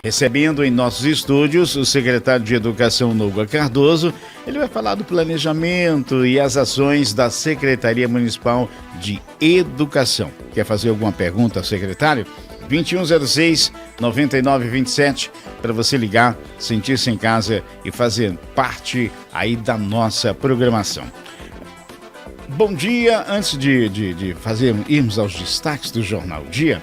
Recebendo em nossos estúdios o secretário de Educação, Nuga Cardoso. Ele vai falar do planejamento e as ações da Secretaria Municipal de Educação. Quer fazer alguma pergunta ao secretário? 2106-9927 para você ligar, sentir-se em casa e fazer parte aí da nossa programação. Bom dia, antes de irmos aos destaques do Jornal Dia,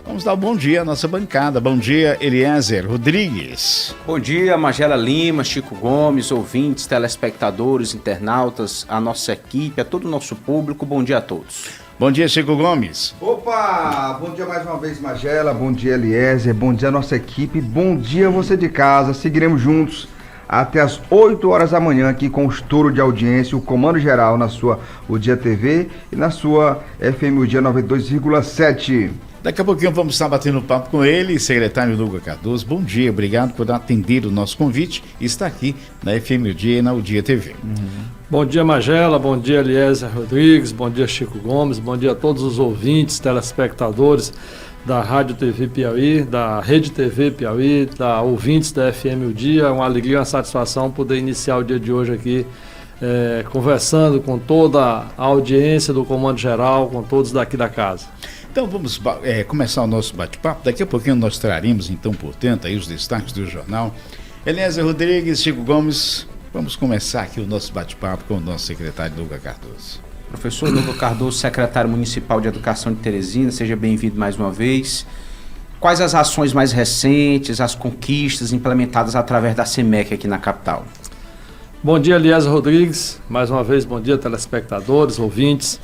vamos dar um bom dia à nossa bancada. Bom dia, Eliezer Rodrigues. Bom dia, Magela Lima, Chico Gomes, ouvintes, telespectadores, internautas, a nossa equipe, a todo o nosso público. Bom dia a todos. Bom dia, Chico Gomes. Opa! Bom dia mais uma vez, Magela. Bom dia, Eliezer. Bom dia, nossa equipe. Bom dia, você de casa. Seguiremos juntos até as 8 horas da manhã aqui com o estouro de audiência, o comando geral na sua O Dia TV e na sua FM O Dia 92,7. Daqui a pouquinho vamos estar batendo papo com ele, secretário Nuga Cardoso. Bom dia, obrigado por atender o nosso convite e estar aqui na FM O Dia e na O Dia TV. Bom dia, Magela, bom dia, Eliezer Rodrigues, bom dia, Chico Gomes, bom dia a todos os ouvintes, telespectadores da Rádio TV Piauí, da Rede TV Piauí, da ouvintes da FM O Dia. É uma alegria, uma satisfação poder iniciar o dia de hoje aqui conversando com toda a audiência do Comando Geral, com todos daqui da casa. Então vamos começar o nosso bate-papo. Daqui a pouquinho nós traremos, então, portanto, aí os destaques do jornal. Eliezer Rodrigues, Chico Gomes, vamos começar aqui o nosso bate-papo com o nosso secretário Nuga Cardoso. Professor Nuga Cardoso, secretário municipal de Educação de Teresina, seja bem-vindo mais uma vez. Quais as ações mais recentes, as conquistas implementadas através da SEMEC aqui na capital? Bom dia, Eliezer Rodrigues, mais uma vez, bom dia, telespectadores, ouvintes.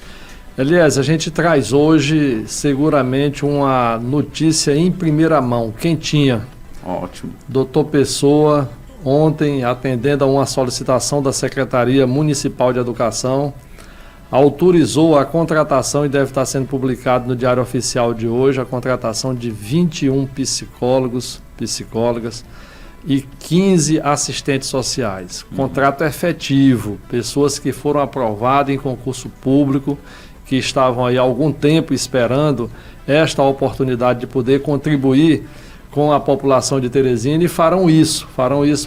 Eliezer, a gente traz hoje seguramente uma notícia em primeira mão, quentinha. Ótimo. Doutor Pessoa, ontem, atendendo a uma solicitação da Secretaria Municipal de Educação, autorizou a contratação, e deve estar sendo publicado no Diário Oficial de hoje, a contratação de 21 psicólogos, psicólogas e 15 assistentes sociais. Contrato efetivo, pessoas que foram aprovadas em concurso público, que estavam aí há algum tempo esperando esta oportunidade de poder contribuir com a população de Teresina e farão isso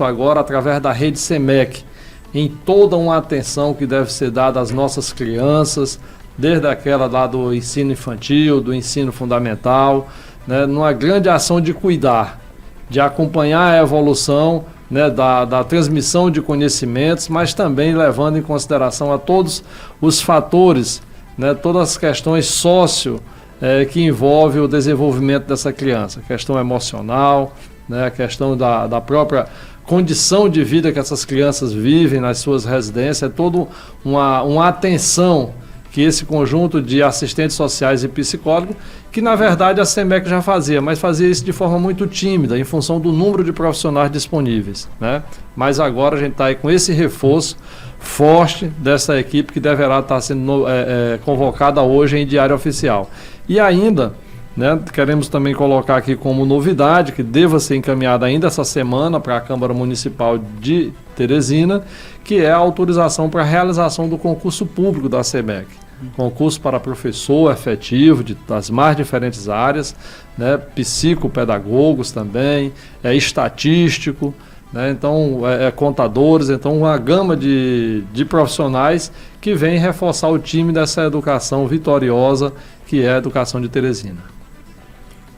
agora através da rede SEMEC, em toda uma atenção que deve ser dada às nossas crianças, desde aquela lá do ensino infantil, do ensino fundamental, né, numa grande ação de cuidar, de acompanhar a evolução, né, da transmissão de conhecimentos, mas também levando em consideração a todos os fatores, né, todas as questões que envolvem o desenvolvimento dessa criança, a questão emocional, né, a questão da própria condição de vida que essas crianças vivem nas suas residências, é toda uma atenção que esse conjunto de assistentes sociais e psicólogos, que na verdade a SEMEC já fazia, mas fazia isso de forma muito tímida, em função do número de profissionais disponíveis, né? Mas agora a gente está aí com esse reforço forte dessa equipe que deverá estar sendo convocada hoje em Diário Oficial. E ainda, né, queremos também colocar aqui como novidade, que deva ser encaminhada ainda essa semana para a Câmara Municipal de Teresina, que é a autorização para a realização do concurso público da SEMEC. Concurso para professor efetivo das mais diferentes áreas, né, psicopedagogos também, estatístico, né, então contadores, então uma gama de profissionais que vem reforçar o time dessa educação vitoriosa que é a educação de Teresina.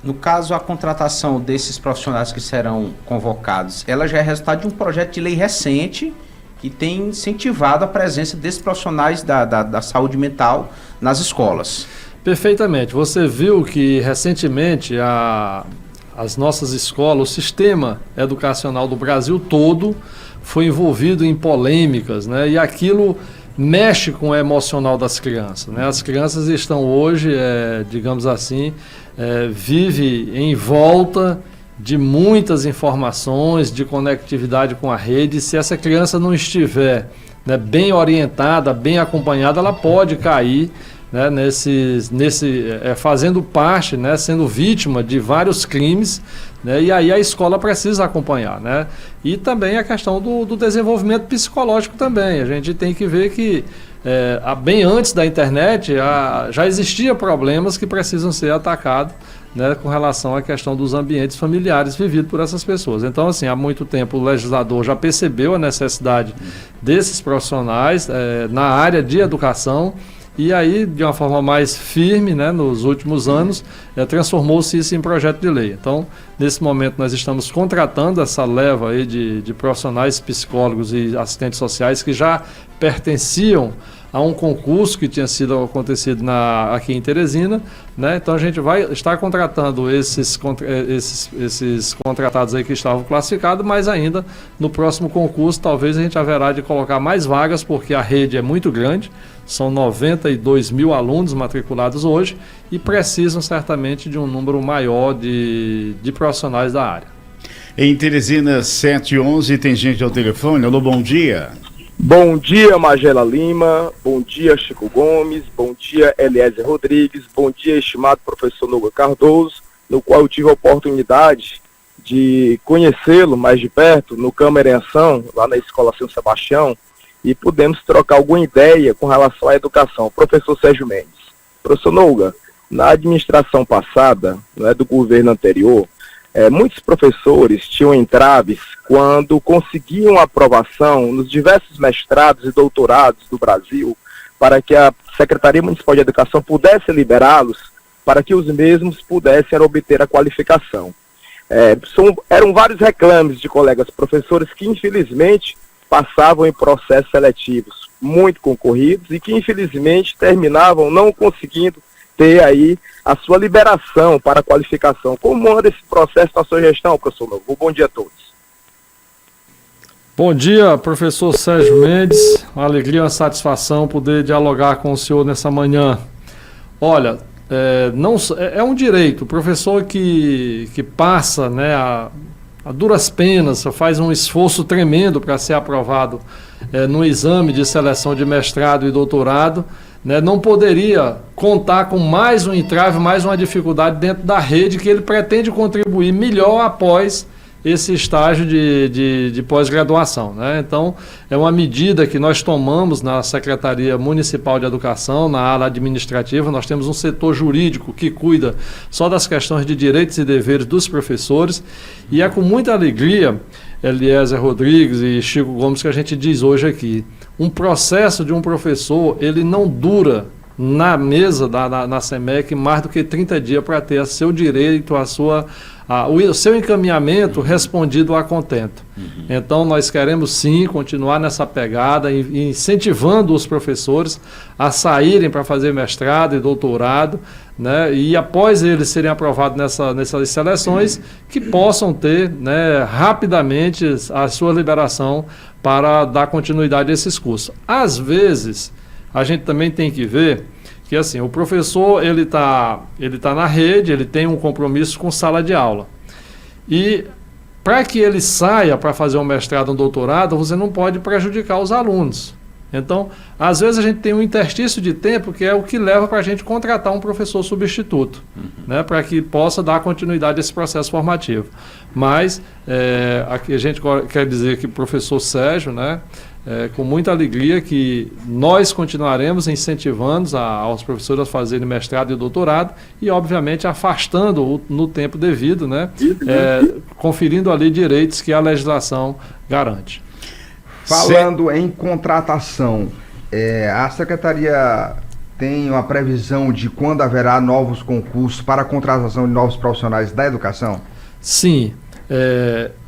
No caso, a contratação desses profissionais que serão convocados, ela já é resultado de um projeto de lei recente que tem incentivado a presença desses profissionais da saúde mental nas escolas. Perfeitamente. Você viu que recentemente as nossas escolas, o sistema educacional do Brasil todo foi envolvido em polêmicas, né? E aquilo mexe com o emocional das crianças, né? As crianças estão hoje, digamos assim, vive em volta de muitas informações, de conectividade com a rede. Se essa criança não estiver, né, bem orientada, bem acompanhada, ela pode cair, né, fazendo parte, né, sendo vítima de vários crimes, né, e aí a escola precisa acompanhar, né? E também a questão do desenvolvimento psicológico também. A gente tem que ver que bem antes da internet já existia problemas que precisam ser atacados, né, com relação à questão dos ambientes familiares vividos por essas pessoas. Então, assim, há muito tempo o legislador já percebeu a necessidade desses profissionais na área de educação, e aí, de uma forma mais firme, né, nos últimos anos, transformou-se isso em projeto de lei. Então, nesse momento, nós estamos contratando essa leva aí de profissionais psicólogos e assistentes sociais que já pertenciam a um concurso que tinha sido acontecido aqui em Teresina, né? Então a gente vai estar contratando esses contratados aí que estavam classificados, mas ainda no próximo concurso talvez a gente haverá de colocar mais vagas, porque a rede é muito grande, são 92 mil alunos matriculados hoje e precisam certamente de um número maior de profissionais da área. Em Teresina, 7h11, tem gente ao telefone. Alô, bom dia. Bom dia, Magela Lima, bom dia, Chico Gomes, bom dia, Eliezer Rodrigues, bom dia, estimado professor Noga Cardoso, no qual eu tive a oportunidade de conhecê-lo mais de perto no Câmara em Ação, lá na Escola São Sebastião, e pudemos trocar alguma ideia com relação à educação. Professor Sérgio Mendes. Professor Noga, na administração passada, do governo anterior, muitos professores tinham entraves quando conseguiam aprovação nos diversos mestrados e doutorados do Brasil para que a Secretaria Municipal de Educação pudesse liberá-los para que os mesmos pudessem obter a qualificação. Eram vários reclames de colegas professores que infelizmente passavam em processos seletivos muito concorridos e que infelizmente terminavam não conseguindo ter aí a sua liberação para a qualificação. Como anda esse processo na sua gestão, professor Novo? Bom dia a todos. Bom dia, professor Sérgio Mendes. Uma alegria, uma satisfação poder dialogar com o senhor nessa manhã. Olha, é um direito. O professor que passa, né, a duras penas, faz um esforço tremendo para ser aprovado no exame de seleção de mestrado e doutorado, né, não poderia contar com mais um entrave, mais uma dificuldade dentro da rede que ele pretende contribuir melhor após esse estágio de pós-graduação, né? Então, é uma medida que nós tomamos na Secretaria Municipal de Educação, na área administrativa. Nós temos um setor jurídico que cuida só das questões de direitos e deveres dos professores, e é com muita alegria, Eliezer Rodrigues e Chico Gomes, que a gente diz hoje aqui, um processo de um professor, ele não dura na mesa na SEMEC mais do que 30 dias para ter seu direito, o seu encaminhamento respondido a contento. Então, nós queremos sim continuar nessa pegada, incentivando os professores a saírem para fazer mestrado e doutorado, né, e após eles serem aprovados nessas seleções, que possam ter, né, rapidamente a sua liberação para dar continuidade a esses cursos. Às vezes, a gente também tem que ver que assim, o professor ele tá na rede, ele tem um compromisso com sala de aula. E para que ele saia para fazer um mestrado, um doutorado, você não pode prejudicar os alunos. Então, às vezes a gente tem um interstício de tempo que é o que leva para a gente contratar um professor substituto, né, para que possa dar continuidade a esse processo formativo. Mas, aqui a gente quer dizer que o professor Sérgio, né, com muita alegria que nós continuaremos incentivando aos professores a fazerem mestrado e doutorado e, obviamente, afastando no tempo devido, né, conferindo ali direitos que a legislação garante. Falando em contratação, a Secretaria tem uma previsão de quando haverá novos concursos para a contratação de novos profissionais da educação? Sim.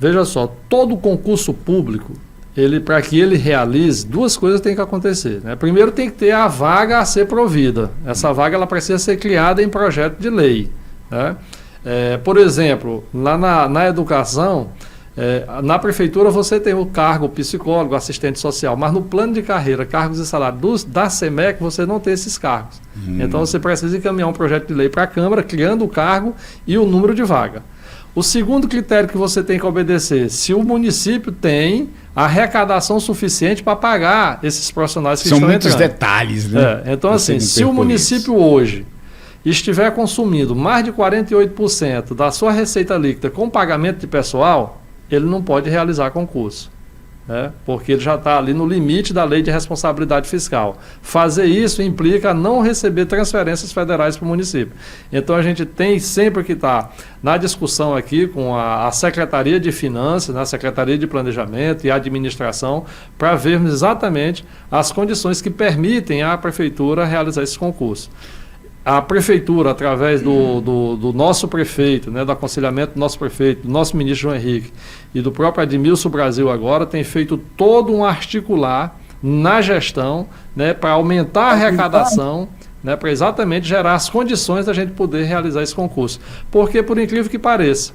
Veja só, todo concurso público, para que ele realize, duas coisas têm que acontecer, né? Primeiro, tem que ter a vaga a ser provida. Essa vaga ela precisa ser criada em projeto de lei, né? Por exemplo, lá na educação, na prefeitura você tem o cargo psicólogo, assistente social, mas no plano de carreira, cargos e salários da SEMEC, você não tem esses cargos. Então você precisa encaminhar um projeto de lei para a Câmara, criando o cargo e o número de vaga. O segundo critério que você tem que obedecer, se o município tem arrecadação suficiente para pagar esses profissionais que estão entrando. São muitos detalhes, né? Então, assim, se o município hoje estiver consumindo mais de 48% da sua receita líquida com pagamento de pessoal, ele não pode realizar concurso. né? Porque ele já está ali no limite da lei de responsabilidade fiscal. Fazer isso implica não receber transferências federais para o município. Então a gente tem sempre que estar na discussão aqui com a Secretaria de Finanças, a Secretaria de Planejamento e Administração, para vermos exatamente as condições que permitem à Prefeitura realizar esse concurso. A Prefeitura, através do nosso prefeito, né, do aconselhamento do nosso prefeito, do nosso ministro João Henrique e do próprio Admilson Brasil agora, tem feito todo um articular na gestão, né, para aumentar a arrecadação, né, para exatamente gerar as condições da gente poder realizar esse concurso. Porque, por incrível que pareça,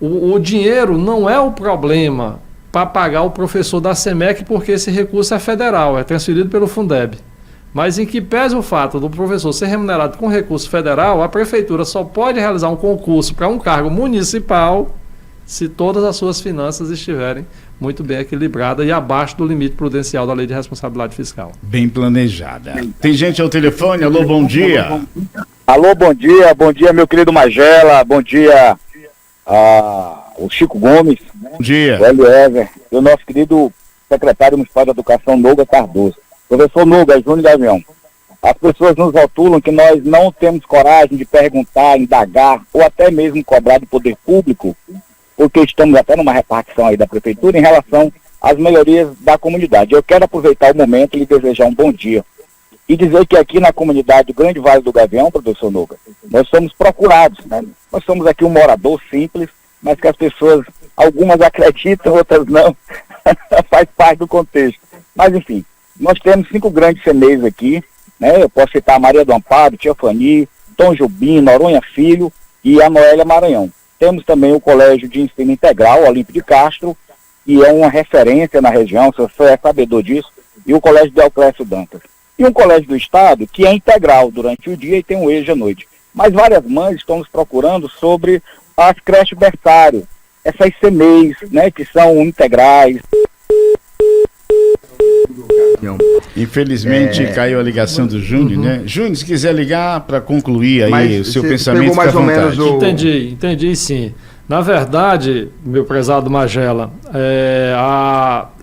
o dinheiro não é o problema para pagar o professor da SEMEC, porque esse recurso é federal, é transferido pelo Fundeb. Mas em que pese o fato do professor ser remunerado com recurso federal, a Prefeitura só pode realizar um concurso para um cargo municipal se todas as suas finanças estiverem muito bem equilibradas e abaixo do limite prudencial da Lei de Responsabilidade Fiscal. Bem planejada. Tem gente ao telefone, alô, bom dia. Alô, bom dia meu querido Magela, bom dia o Chico Gomes, Bom dia. o Eliezer e o nosso querido secretário municipal de Educação, Noga Cardoso. Professor Noga, Júnior Gavião, as pessoas nos rotulam que nós não temos coragem de perguntar, indagar ou até mesmo cobrar do poder público, porque estamos até numa repartição aí da Prefeitura em relação às melhorias da comunidade. Eu quero aproveitar o momento e lhe desejar um bom dia e dizer que aqui na comunidade do Grande Vale do Gavião, professor Noga, nós somos procurados, né? Nós somos aqui um morador simples, mas que as pessoas, algumas acreditam, outras não, faz parte do contexto. Mas enfim, nós temos 5 grandes CMEs aqui, né? Eu posso citar a Maria do Amparo, Tia Fani, Tom Jubim, Noronha Filho e a Noélia Maranhão. Temos também o Colégio de Ensino Integral, Olímpio de Castro, que é uma referência na região, você é sabedor disso, e o Colégio de Alclécio Dantas. E um colégio do Estado que é integral durante o dia e tem um EJA à noite. Mas várias mães estão nos procurando sobre as creches berçário, essas CMEs, né, que são integrais. Infelizmente caiu a ligação do Júnior, né? Júnior, se quiser ligar para concluir aí Mas o seu você pensamento, pegou mais fica à ou menos vontade. Entendi sim. Na verdade, meu prezado Magela,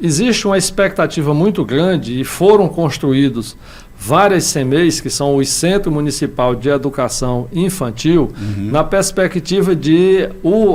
existe uma expectativa muito grande e foram construídos várias CMEs, que são os Centro Municipal de Educação Infantil, na perspectiva de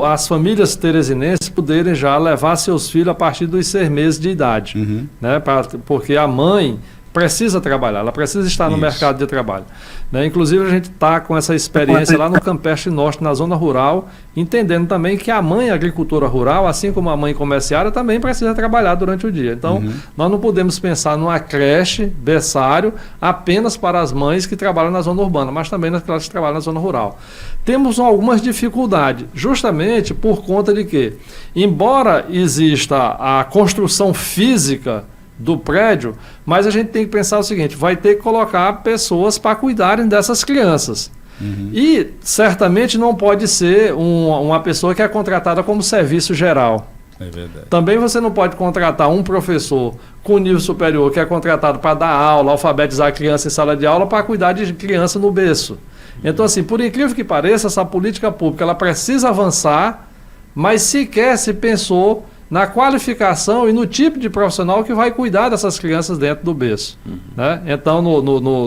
as famílias teresinenses poderem já levar seus filhos a partir dos 6 meses de idade, né? Porque a mãe precisa trabalhar, ela precisa estar no mercado de trabalho, né? Inclusive a gente está com essa experiência lá no Campestre Norte, na zona rural, entendendo também que a mãe agricultora rural, assim como a mãe comerciária, também precisa trabalhar durante o dia. Então, nós não podemos pensar numa creche, berçário, apenas para as mães que trabalham na zona urbana, mas também naquelas que trabalham na zona rural. Temos algumas dificuldades, justamente por conta de que, embora exista a construção física do prédio, mas a gente tem que pensar o seguinte: vai ter que colocar pessoas para cuidarem dessas crianças. E certamente não pode ser uma pessoa que é contratada como serviço geral. É verdade. Também você não pode contratar um professor com nível superior que é contratado para dar aula, alfabetizar a criança em sala de aula, para cuidar de criança no berço. Então, assim, por incrível que pareça, essa política pública ela precisa avançar, mas sequer se pensou na qualificação e no tipo de profissional que vai cuidar dessas crianças dentro do berço, né? Então,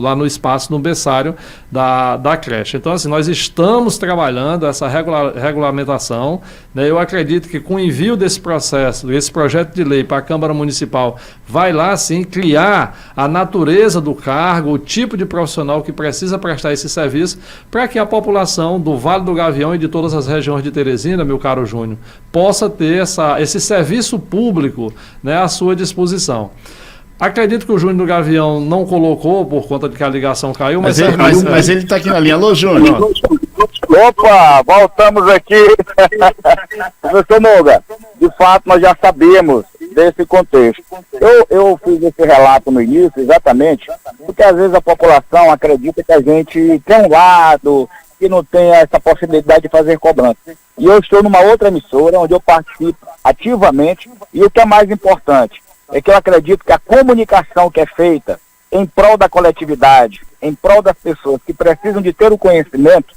lá no espaço, no berçário da creche. Então, assim, nós estamos trabalhando essa regulamentação, né? Eu acredito que com o envio desse processo, desse projeto de lei para a Câmara Municipal, vai lá, sim, criar a natureza do cargo, o tipo de profissional que precisa prestar esse serviço, para que a população do Vale do Gavião e de todas as regiões de Teresina, meu caro Júnior, possa ter esse serviço público, né, à sua disposição. Acredito que o Júnior do Gavião não colocou por conta de que a ligação caiu, mas ele está aqui na linha. Alô, Júnior. Opa, voltamos aqui. Professor Noga, de fato nós já sabemos desse contexto. Eu fiz esse relato no início exatamente porque às vezes a população acredita que a gente tem um lado, que não tem essa possibilidade de fazer cobrança. E eu estou numa outra emissora onde eu participo ativamente, e o que é mais importante é que eu acredito que a comunicação que é feita em prol da coletividade, em prol das pessoas que precisam de ter o conhecimento,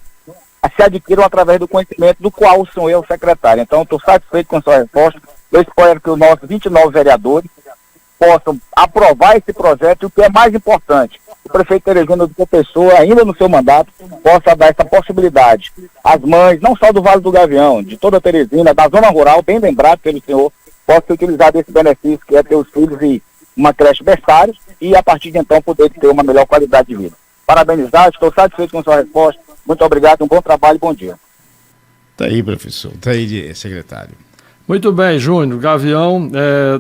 se adquiram através do conhecimento do qual sou eu secretário. Então, estou satisfeito com a sua resposta, Eu espero que os nossos 29 vereadores possam aprovar esse projeto, e o que é mais importante, o prefeito Teresina de João Pessoa, ainda no seu mandato, possa dar essa possibilidade às mães, não só do Vale do Gavião, de toda a Teresina, da zona rural, bem lembrado pelo senhor, possa utilizar desse benefício que é ter os filhos e uma creche berçário, e a partir de então poder ter uma melhor qualidade de vida. Parabenizar, estou satisfeito com a sua resposta, muito obrigado, um bom trabalho e bom dia. Tá aí, professor, tá aí, secretário. Muito bem, Júnior, Gavião,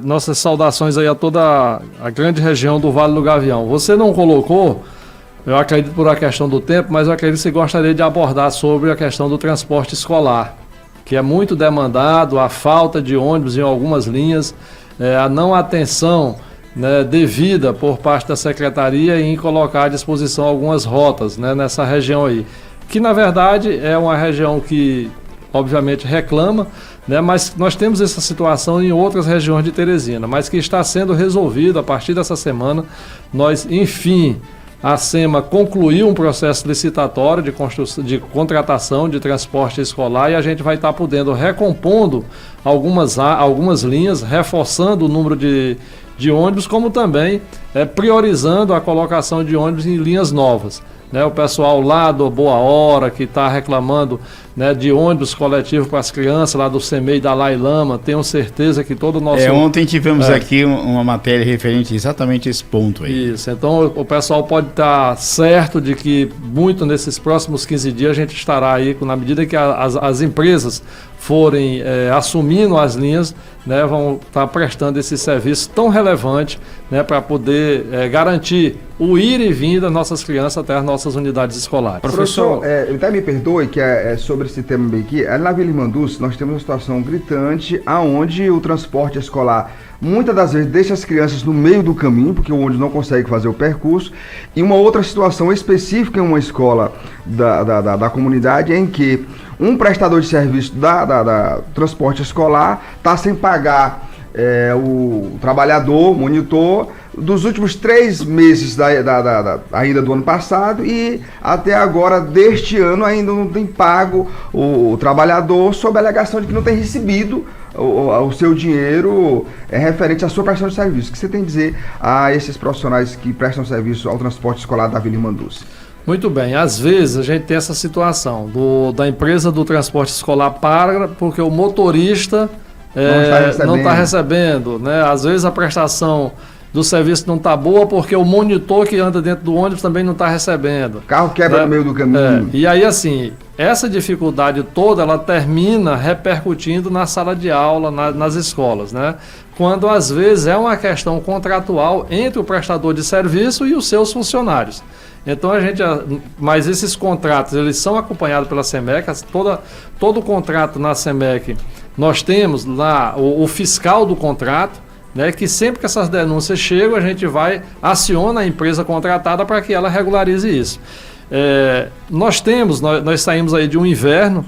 nossas saudações aí a toda a grande região do Vale do Gavião. Você não colocou, eu acredito por a questão do tempo, mas eu acredito que você gostaria de abordar sobre a questão do transporte escolar, que é muito demandado, a falta de ônibus em algumas linhas, a não atenção, né, devida por parte da secretaria em colocar à disposição algumas rotas, né, nessa região aí, que na verdade é uma região que obviamente reclama, né, mas nós temos essa situação em outras regiões de Teresina, mas que está sendo resolvido a partir dessa semana. Nós, enfim, a SEMA concluiu um processo licitatório de contratação de transporte escolar, e a gente vai estar podendo recompondo algumas linhas, reforçando o número de ônibus, como também priorizando a colocação de ônibus em linhas novas. Né, o pessoal lá do Boa Hora, que está reclamando, né, de ônibus coletivo para as crianças lá do CEMEI da Lailama, tenho certeza que todo o nosso... Ontem tivemos aqui uma matéria referente exatamente a esse ponto aí. Isso, então o pessoal pode estar certo de que muito nesses próximos 15 dias a gente estará aí, na medida que as empresas forem assumindo as linhas, né, vão estar prestando esse serviço tão relevante, né, para poder garantir o ir e vir das nossas crianças até as nossas unidades escolares. Professor, até me perdoe que é sobre esse tema bem aqui. Na Vila Irmanduz nós temos uma situação gritante aonde o transporte escolar muitas das vezes deixa as crianças no meio do caminho, porque o ônibus não consegue fazer o percurso. E uma outra situação específica em uma escola da comunidade em que um prestador de serviço da transporte escolar está sem pagar o trabalhador, monitor, dos últimos 3 meses ainda do ano passado, e até agora deste ano ainda não tem pago o trabalhador, sob a alegação de que não tem recebido o seu dinheiro referente à sua prestação de serviço. O que você tem a dizer a esses profissionais que prestam serviço ao transporte escolar da Vila Irmanduz? Muito bem, às vezes a gente tem essa situação da empresa do transporte escolar paga porque o motorista não está recebendo, né? Às vezes a prestação do serviço não está boa porque o monitor que anda dentro do ônibus também não está recebendo. O carro quebra no meio do caminho. E aí, assim, essa dificuldade toda, ela termina repercutindo na sala de aula, nas escolas, né? Quando às vezes é uma questão contratual entre o prestador de serviço e os seus funcionários. Então mas esses contratos, eles são acompanhados pela SEMEC, todo contrato na SEMEC, nós temos lá o fiscal do contrato, né, que sempre que essas denúncias chegam, a gente aciona a empresa contratada para que ela regularize isso. Nós saímos aí de um inverno,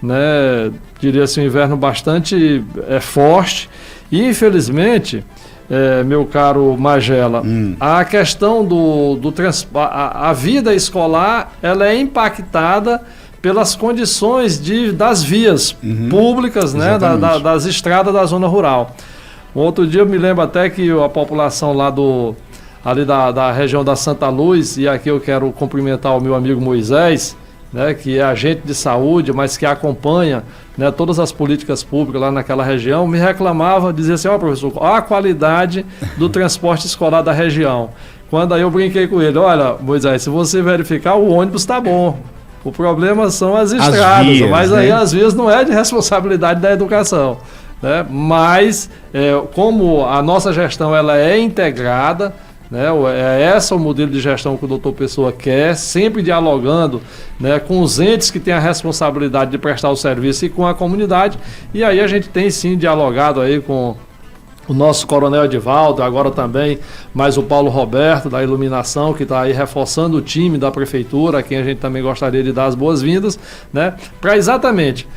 né, diria assim, um inverno bastante forte, e infelizmente, meu caro Magela, a questão a vida escolar, ela é impactada pelas condições das vias públicas, né, das estradas da zona rural. Um outro dia eu me lembro até que a população lá ali da região da Santa Luz, e aqui eu quero cumprimentar o meu amigo Moisés, né, que é agente de saúde, mas que acompanha, né, todas as políticas públicas lá naquela região, me reclamava, dizia assim: professor, olha a qualidade do transporte escolar da região. Quando aí eu brinquei com ele: olha, Moisés, se você verificar, o ônibus está bom. O problema são as estradas, vias, mas aí as vias não é de responsabilidade da educação, né? Mas como a nossa gestão ela é integrada, né, é esse o modelo de gestão que o doutor Pessoa quer, sempre dialogando, né, com os entes que têm a responsabilidade de prestar o serviço e com a comunidade, e aí a gente tem sim dialogado aí com o nosso coronel Edivaldo, agora também mais o Paulo Roberto da iluminação, que está aí reforçando o time da prefeitura, a quem a gente também gostaria de dar as boas-vindas, né, para exatamente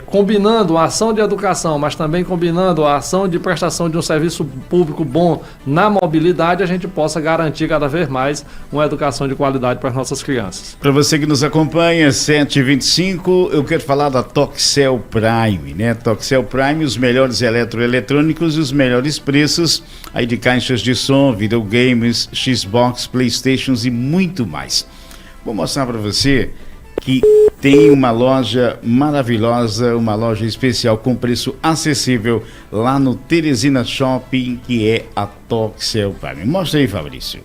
combinando a ação de educação, mas também combinando a ação de prestação de um serviço público bom na mobilidade, a gente possa garantir cada vez mais uma educação de qualidade para as nossas crianças. Para você que nos acompanha, 7h25, eu quero falar da Toxel Prime, né? Toxel Prime, os melhores eletroeletrônicos e os melhores preços aí de caixas de som, videogames, Xbox, Playstations e muito mais. Vou mostrar para você que tem uma loja maravilhosa, uma loja especial com preço acessível lá no Teresina Shopping, que é a Toxel Prime. Mostra aí, Fabrício.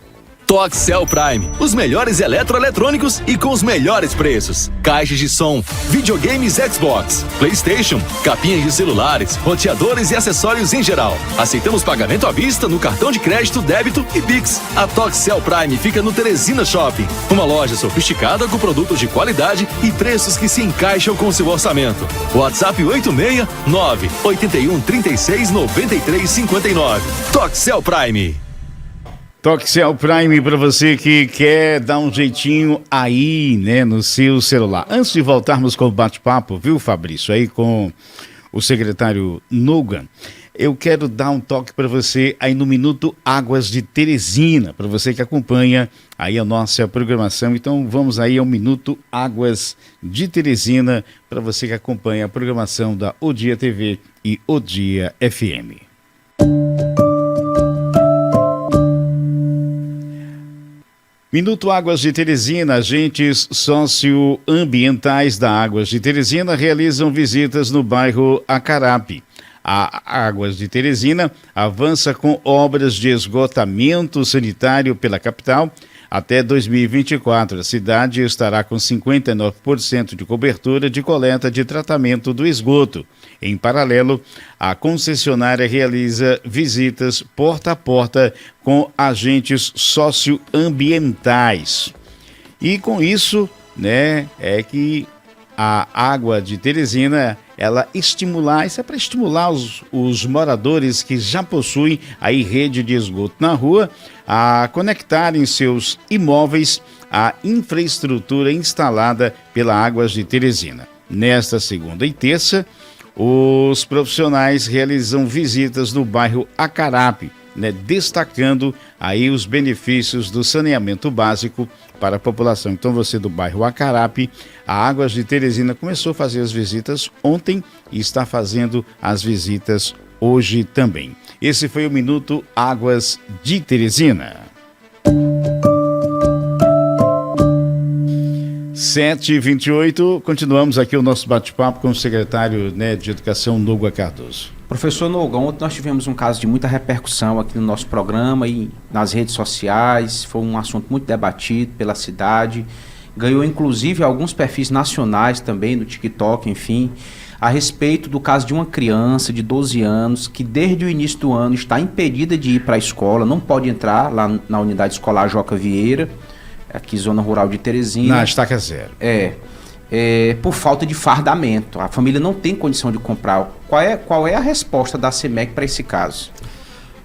Toxel Prime, os melhores eletroeletrônicos e com os melhores preços. Caixas de som, videogames Xbox, Playstation, capinhas de celulares, roteadores e acessórios em geral. Aceitamos pagamento à vista no cartão de crédito, débito e Pix. A Toxel Prime fica no Teresina Shopping, uma loja sofisticada com produtos de qualidade e preços que se encaixam com seu orçamento. WhatsApp 869-8136-9359. Toxel Prime. Toxel Prime para você que quer dar um jeitinho aí, né, no seu celular. Antes de voltarmos com o bate-papo, viu, Fabrício, aí com o secretário Nogan, eu quero dar um toque para você aí no Minuto Águas de Teresina, para você que acompanha aí a nossa programação. Então vamos aí ao Minuto Águas de Teresina, para você que acompanha a programação da O Dia TV e O Dia FM. Minuto Águas de Teresina, agentes socioambientais da Águas de Teresina realizam visitas no bairro Acarape. A Águas de Teresina avança com obras de esgotamento sanitário pela capital. Até 2024, a cidade estará com 59% de cobertura de coleta de tratamento do esgoto. Em paralelo, a concessionária realiza visitas porta a porta com agentes socioambientais. E com isso, né, é que a Água de Teresina, ela estimular, isso é para estimular os moradores que já possuem aí rede de esgoto na rua a conectarem seus imóveis à infraestrutura instalada pela Águas de Teresina. Nesta segunda e terça, os profissionais realizam visitas no bairro Acarape, né, destacando aí os benefícios do saneamento básico para a população. Então você do bairro Acarape, a Águas de Teresina começou a fazer as visitas ontem e está fazendo as visitas hoje também. Esse foi o Minuto Águas de Teresina. 7h28, continuamos aqui o nosso bate-papo com o secretário, né, de Educação, Noga Cardoso. Professor Noga, ontem nós tivemos um caso de muita repercussão aqui no nosso programa e nas redes sociais. Foi um assunto muito debatido pela cidade. Ganhou inclusive alguns perfis nacionais também, no TikTok, enfim, a respeito do caso de uma criança de 12 anos que desde o início do ano está impedida de ir para a escola, não pode entrar lá na unidade escolar Joca Vieira, aqui zona rural de Teresina. Na estaca zero. Por falta de fardamento. A família não tem condição de comprar. Qual é a resposta da CEMEC para esse caso?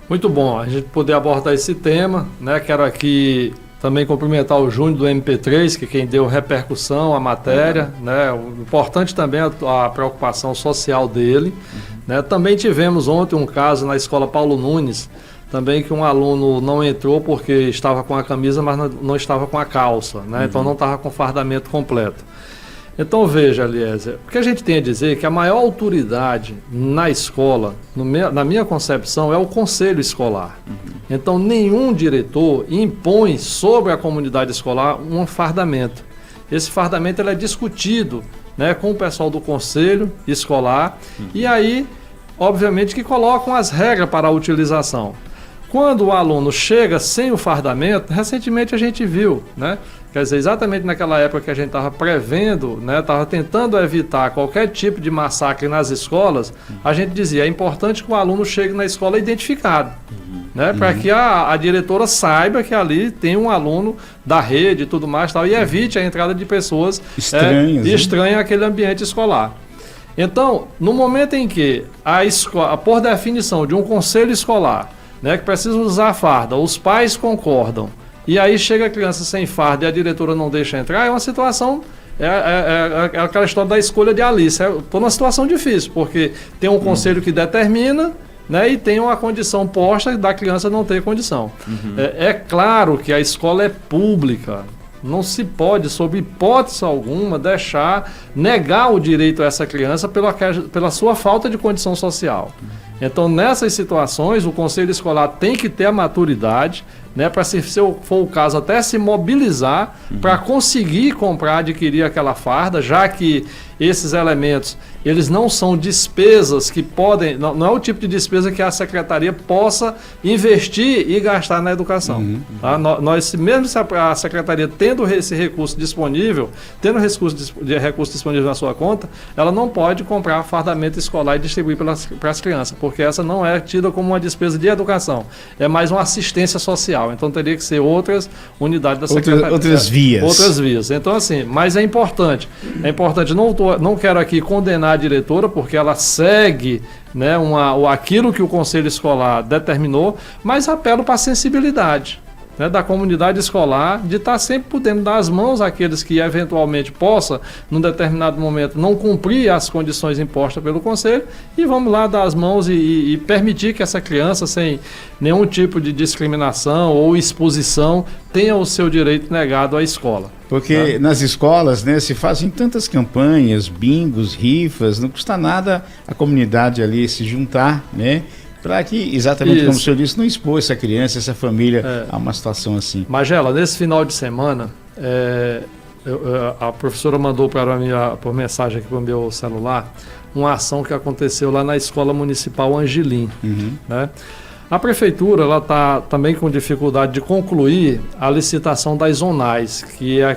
Muito bom a gente poder abordar esse tema, né? Quero aqui também cumprimentar o Júnior do MP3, que é quem deu repercussão à matéria, né? O importante também é a preocupação social dele, né? Também tivemos ontem um caso na escola Paulo Nunes, também que um aluno não entrou porque estava com a camisa, mas não estava com a calça, né? Então não estava com o fardamento completo. Então veja, Eliezer, o que a gente tem a dizer é que a maior autoridade na escola, na minha concepção, é o conselho escolar. Então nenhum diretor impõe sobre a comunidade escolar um fardamento. Esse fardamento ele é discutido, né, com o pessoal do conselho escolar e aí, obviamente, que colocam as regras para a utilização. Quando o aluno chega sem o fardamento, recentemente a gente viu, né? Quer dizer, exatamente naquela época que a gente estava prevendo, né, estava tentando evitar qualquer tipo de massacre nas escolas, a gente dizia, é importante que o aluno chegue na escola identificado, né, para que a diretora saiba que ali tem um aluno da rede e tudo mais, tal, e evite a entrada de pessoas estranhas àquele ambiente escolar. Então, no momento em que a escola, por definição de um conselho escolar, né, que precisa usar a farda, os pais concordam, e aí chega a criança sem farda e a diretora não deixa entrar, é uma situação é aquela história da escolha de Alice. Estou numa situação difícil, porque tem um conselho que determina, né, e tem uma condição posta da criança não ter condição. É claro que a escola é pública. Não se pode, sob hipótese alguma, negar o direito a essa criança pela sua falta de condição social. Então, nessas situações, o conselho escolar tem que ter a maturidade, né, para, se for o caso, até se mobilizar para conseguir adquirir aquela farda, já que esses elementos, eles não são despesas que podem, não é o tipo de despesa que a secretaria possa investir e gastar na educação. Tá? Mesmo se a secretaria tendo esse recurso disponível, recurso disponível na sua conta, ela não pode comprar fardamento escolar e distribuir para as crianças, porque essa não é tida como uma despesa de educação, é mais uma assistência social. Então teria que ser outras unidades da secretaria. Outras vias. Outras vias. Então, assim, mas é importante. Não quero aqui condenar a diretora, porque ela segue, né, aquilo que o conselho escolar determinou, mas apelo para a sensibilidade, né, da comunidade escolar, de estar sempre podendo dar as mãos àqueles que eventualmente possa, num determinado momento, não cumprir as condições impostas pelo conselho, e vamos lá dar as mãos e permitir que essa criança, sem nenhum tipo de discriminação ou exposição, tenha o seu direito negado à escola. Porque nas escolas, né, se fazem tantas campanhas, bingos, rifas, não custa nada a comunidade ali se juntar, né? Para que, exatamente como o senhor disse, não expor essa criança, essa família a uma situação assim. Magela, nesse final de semana, a professora mandou para mim, por mensagem aqui para o meu celular, uma ação que aconteceu lá na Escola Municipal Angelim. Né? A prefeitura está também com dificuldade de concluir a licitação das zonais, que é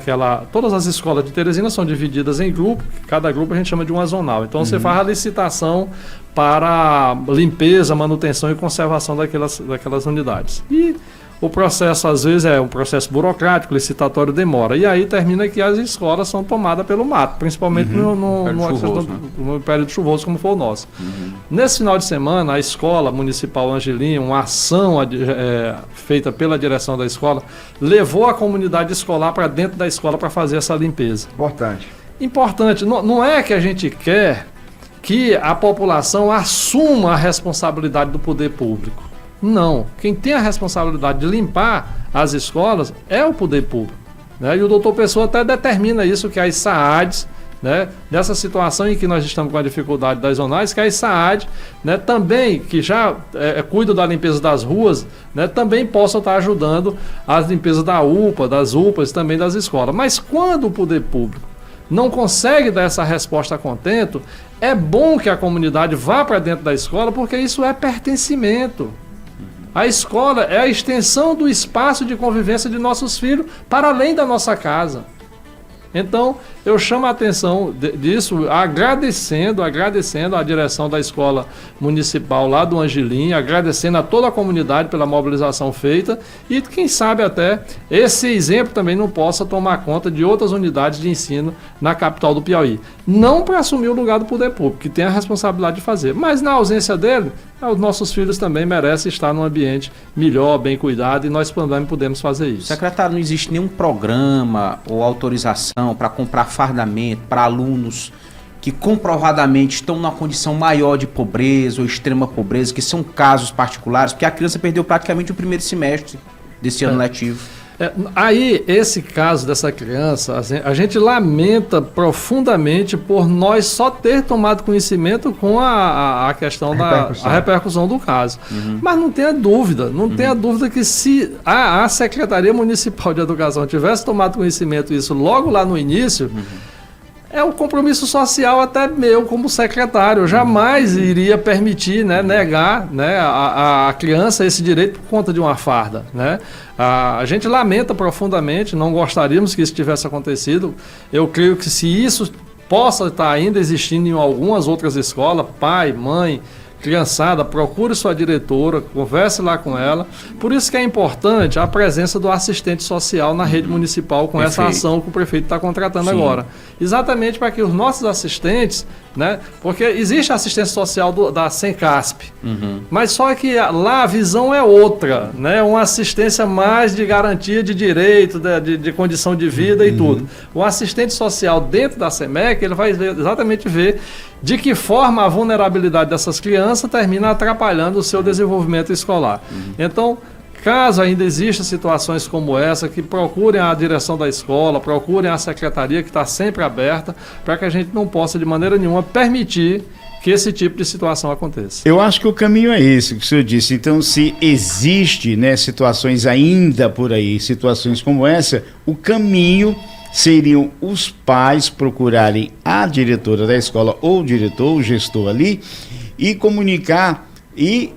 todas as escolas de Teresina são divididas em grupo, cada grupo a gente chama de uma zonal. Então você faz a licitação para limpeza, manutenção e conservação daquelas unidades. E o processo, às vezes, é um processo burocrático, licitatório demora. E aí termina que as escolas são tomadas pelo mato, principalmente no período chuvoso, como foi o nosso. Nesse final de semana, a Escola Municipal Angelim, uma ação feita pela direção da escola, levou a comunidade escolar para dentro da escola para fazer essa limpeza. Importante. Não é que a gente quer que a população assuma a responsabilidade do poder público. Não. Quem tem a responsabilidade de limpar as escolas é o poder público. Né? E o doutor Pessoa até determina isso, que as SAADs, né, nessa situação em que nós estamos com a dificuldade das zonais, que as SAAD, né, também, que já cuidam da limpeza das ruas, né, também possam estar ajudando as limpezas das UPAs e também das escolas. Mas quando o poder público não consegue dar essa resposta a contento, é bom que a comunidade vá para dentro da escola, porque isso é pertencimento. A escola é a extensão do espaço de convivência de nossos filhos para além da nossa casa. Então, eu chamo a atenção disso, agradecendo à direção da Escola Municipal lá do Angelim, agradecendo a toda a comunidade pela mobilização feita e, quem sabe, até esse exemplo também não possa tomar conta de outras unidades de ensino na capital do Piauí. Não para assumir o lugar do poder público, que tem a responsabilidade de fazer, mas na ausência dele, os nossos filhos também merecem estar num ambiente melhor, bem cuidado, e nós também podemos fazer isso. Secretário, não existe nenhum programa ou autorização para comprar fardamento para alunos que comprovadamente estão numa condição maior de pobreza ou extrema pobreza, que são casos particulares, porque a criança perdeu praticamente o primeiro semestre desse ano letivo. Aí, esse caso dessa criança, a gente lamenta profundamente por nós só ter tomado conhecimento com a questão da repercussão do caso. Mas não tenha dúvida, que se a Secretaria Municipal de Educação tivesse tomado conhecimento disso logo lá no início, é um compromisso social até meu como secretário. Eu jamais iria permitir, né, negar, né, a criança esse direito por conta de uma farda. Né? A gente lamenta profundamente, não gostaríamos que isso tivesse acontecido. Eu creio que se isso possa estar ainda existindo em algumas outras escolas, pai, mãe, criançada, procure sua diretora, converse lá com ela. Por isso que é importante a presença do assistente social na rede municipal com essa ação que o prefeito está contratando agora. Exatamente para que os nossos assistentes, né, porque existe a assistência social da Sencasp, mas só que lá a visão é outra, né, uma assistência mais de garantia de direito, de condição de vida e tudo. O assistente social dentro da SEMEC, ele vai exatamente ver de que forma a vulnerabilidade dessas crianças termina atrapalhando o seu desenvolvimento escolar. Então, caso ainda existam situações como essa, que procurem a direção da escola, procurem a secretaria, que está sempre aberta, para que a gente não possa, de maneira nenhuma, permitir que esse tipo de situação aconteça. Eu acho que o caminho é esse que o senhor disse. Então, se existe, né, situações ainda por aí, situações como essa, o caminho seriam os pais procurarem a diretora da escola, ou o diretor, o gestor ali, e comunicar, e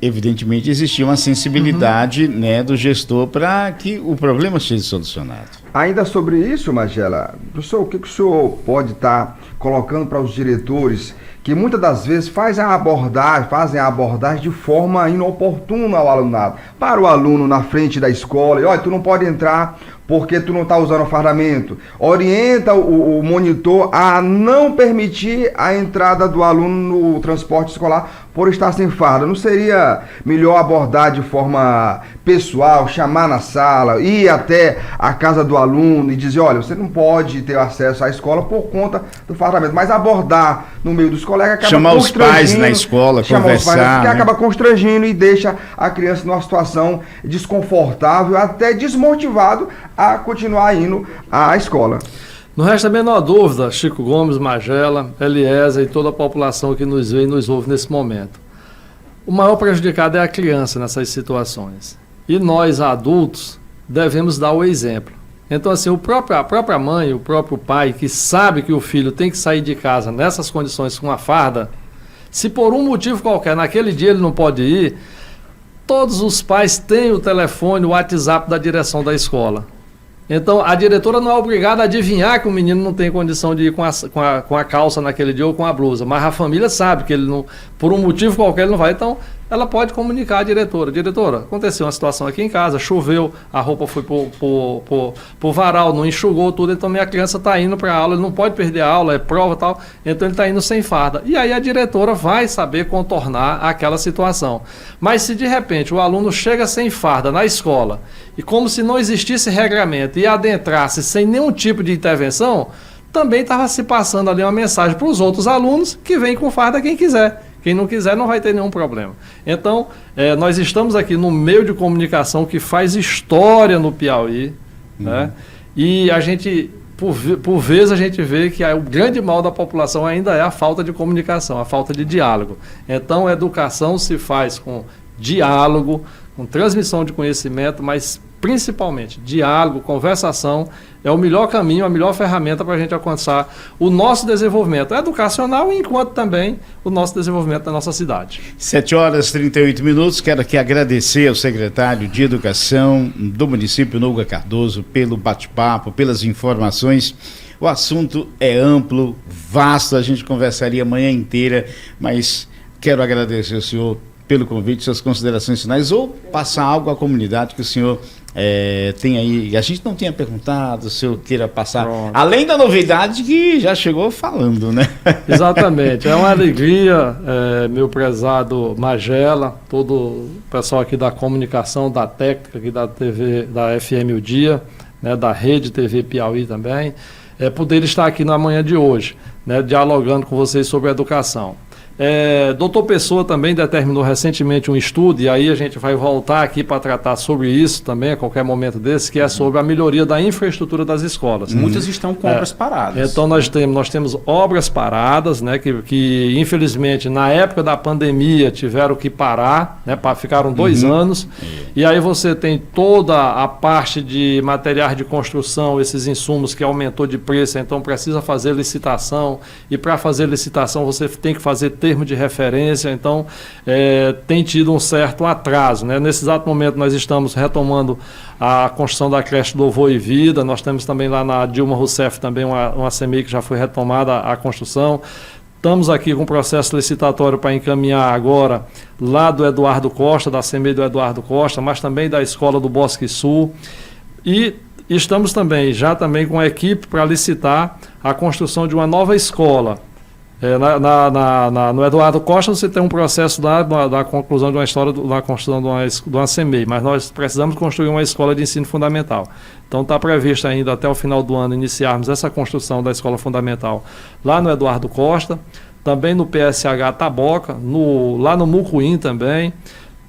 evidentemente existia uma sensibilidade, né, do gestor para que o problema seja solucionado. Ainda sobre isso, Magela, professor, o que o senhor pode estar colocando para os diretores que muitas das vezes fazem a abordagem de forma inoportuna ao alunado? Para o aluno na frente da escola, e olha, tu não pode entrar porque tu não está usando o fardamento. Orienta o monitor a não permitir a entrada do aluno no transporte escolar por estar sem farda. Não seria melhor abordar de forma pessoal, chamar na sala, ir até a casa do aluno e dizer, olha, você não pode ter acesso à escola por conta do fardamento, mas abordar no meio dos colegas, acaba chamar os pais na escola, conversar, que acaba constrangindo e deixa a criança numa situação desconfortável, até desmotivado a continuar indo à escola. Não resta a menor dúvida, Chico Gomes, Magela, Eliezer e toda a população que nos vê e nos ouve nesse momento. O maior prejudicado é a criança nessas situações. E nós, adultos, devemos dar o exemplo. Então, assim, a própria mãe, o próprio pai, que sabe que o filho tem que sair de casa nessas condições com a farda, se por um motivo qualquer, naquele dia ele não pode ir, todos os pais têm o telefone, o WhatsApp da direção da escola. Então, a diretora não é obrigada a adivinhar que o menino não tem condição de ir com a calça naquele dia ou com a blusa, mas a família sabe que ele não, por um motivo qualquer, ele não vai. Então, ela pode comunicar à diretora. Diretora, aconteceu uma situação aqui em casa, choveu, a roupa foi pro varal, não enxugou tudo, então minha criança está indo para a aula, ele não pode perder a aula, é prova e tal, então ele está indo sem farda. E aí a diretora vai saber contornar aquela situação. Mas se de repente o aluno chega sem farda na escola, e como se não existisse regramento, e adentrasse sem nenhum tipo de intervenção, também estava se passando ali uma mensagem para os outros alunos que vem com farda quem quiser. Quem não quiser não vai ter nenhum problema. Então, nós estamos aqui no meio de comunicação que faz história no Piauí, né? E a gente, por vezes, a gente vê que o grande mal da população ainda é a falta de comunicação, a falta de diálogo. Então, a educação se faz com diálogo, com transmissão de conhecimento, mas principalmente diálogo, conversação é o melhor caminho, a melhor ferramenta para a gente alcançar o nosso desenvolvimento educacional, enquanto também o nosso desenvolvimento da nossa cidade. 7h38. Quero aqui agradecer ao secretário de Educação do município, Nouga Cardoso, pelo bate-papo, pelas informações. O assunto é amplo, vasto, a gente conversaria a manhã inteira, mas quero agradecer ao senhor pelo convite, suas considerações finais, ou passar algo à comunidade que o senhor tem aí, a gente não tinha perguntado, se eu queira passar, além da novidade que já chegou falando, né? Exatamente, é uma alegria, meu prezado Magela, todo o pessoal aqui da comunicação, da técnica, aqui da TV, da FM O Dia, né, da Rede TV Piauí também, poder estar aqui na manhã de hoje, né, dialogando com vocês sobre a educação. Doutor Pessoa também determinou recentemente um estudo, e aí a gente vai voltar aqui para tratar sobre isso também a qualquer momento desse, que é sobre a melhoria da infraestrutura das escolas. Muitas estão com obras paradas. Então nós temos obras paradas, né, que infelizmente na época da pandemia tiveram que parar, né, ficaram 2 anos, e aí você tem toda a parte de materiais de construção, esses insumos que aumentou de preço, então precisa fazer licitação, e para fazer licitação você tem que fazer termo de referência, então tem tido um certo atraso, né? Nesse exato momento nós estamos retomando a construção da creche Louvor e Vida, nós temos também lá na Dilma Rousseff também uma CMI que já foi retomada a construção, Estamos aqui com o processo licitatório para encaminhar agora lá do Eduardo Costa, da CEMEI do Eduardo Costa, mas também da Escola do Bosque Sul. E estamos também com a equipe para licitar a construção de uma nova escola. No Eduardo Costa você tem um processo da conclusão de uma história, da construção de uma CEMEI, mas nós precisamos construir uma escola de ensino fundamental. Então está previsto ainda até o final do ano iniciarmos essa construção da escola fundamental lá no Eduardo Costa, também no PSH Taboca, lá no Mucuim também.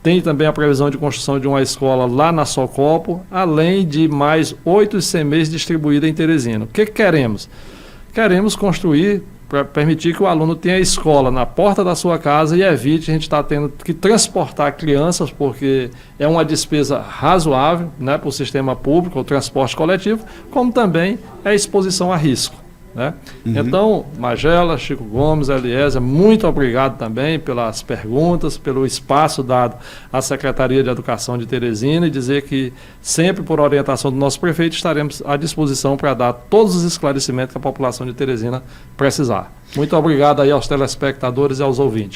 Tem também a previsão de construção de uma escola lá na Socopo, além de mais 8 CEMEIs distribuídas em Teresina. O que queremos? Queremos construir para permitir que o aluno tenha a escola na porta da sua casa e evite a gente estar tendo que transportar crianças, porque é uma despesa razoável, né, para o sistema público, o transporte coletivo, como também é exposição a risco. Né? Então, Magela, Chico Gomes, Eliezer, muito obrigado também pelas perguntas, pelo espaço dado à Secretaria de Educação de Teresina, e dizer que sempre por orientação do nosso prefeito estaremos à disposição para dar todos os esclarecimentos que a população de Teresina precisar. Muito obrigado aí aos telespectadores e aos ouvintes.